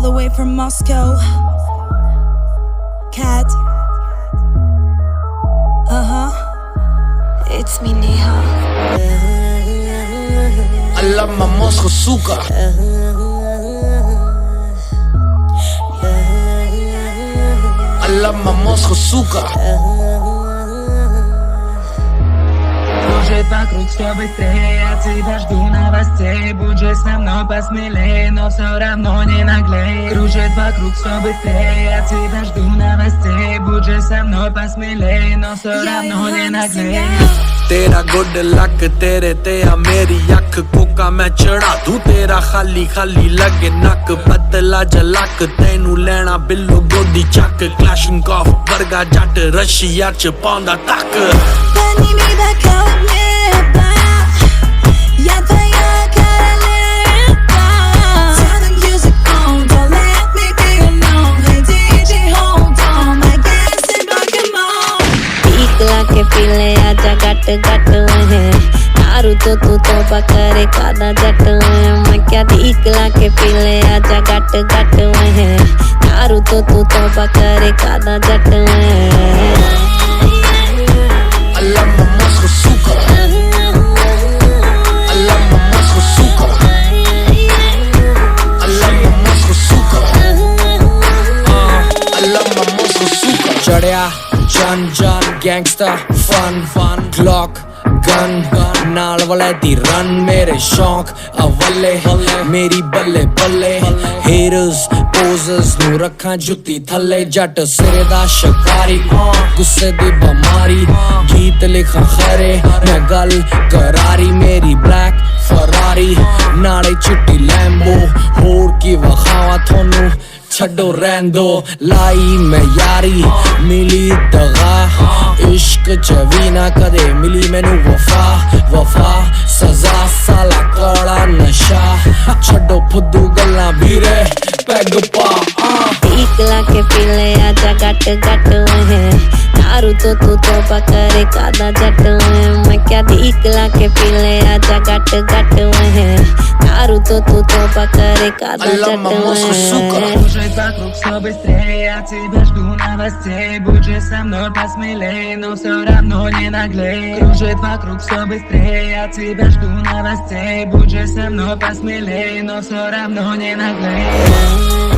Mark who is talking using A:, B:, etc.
A: all the way from Moscow. Cat. It's me, Neha.
B: I love my Moscow suka. I love my Moscow suka.
C: Кружит вокруг все быстрее, от тебя жду новостей. Будь же со мной посмелее, но все равно не наглей. Кружит вокруг все быстрее, от тебя жду новостей. Будь же со мной посмелее, но все равно не наглей.
B: तेरा good luck तेरे ते आ मेरी अख Coca मैं चढ़ा दूं तेरा खाली खाली लगे नक पतला जलक तेनू लेना बिल्लो गोदी चक क्लैशिंग ऑफ वर्गा जट रशिया च पांदा तक
A: Pani mi da kao neba. Ja tvoja koroleva. Turn the music on, don't let me be alone. Hey DJ, hold on, my gas is rockin' on.
D: टीकला के पीले आजा गट गट है दारू तो तू तोबा करे कादा जट है मैं क्या टीकला के पीले आजा गट गट है दारू तो तू तोबा करे कादा जट है
B: I love my Moscow suka. I love my Moscow suka. I love my Moscow suka. I love my Moscow suka. चढ़या जन जन गैंगस्टर फन क्लॉक गन नाल वाले दी रन मेरे शौक अवले मेरी बल्ले बल्ले हेटर्स पोजर्स नू रखा जुत्ती थल्ले जट सिरे दा शिकारी गुस्से दी बमारी गीत लिखा खरे मैं गल करारी मेरी ब्लैक फरारी नाले चिट्टी लैम्बो होर की वखावा थोनू छड्डो रहन दो लाई मैं यारी मिली दगा इश्क च भी ना कदे मिली मैनू वफा वफा सजा साला कौड़ा नशा छड्डो फुद्दू गल्लां वीरे पैग पा
D: टीकला के पीले आजा गट गट है दारू तो तू तोबा करे कादा जट है मैं क्या टीकला के पीले आजा गट गट है दारू तो तू तोबा करे कादा जट है
C: Кружит вокруг все быстрее, от тебя жду новостей. Будь же со мной посмелее, но все равно не наглей. Кружит вокруг все быстрее, от тебя жду новостей. Будь же со мной посмелее, но все равно не наглей.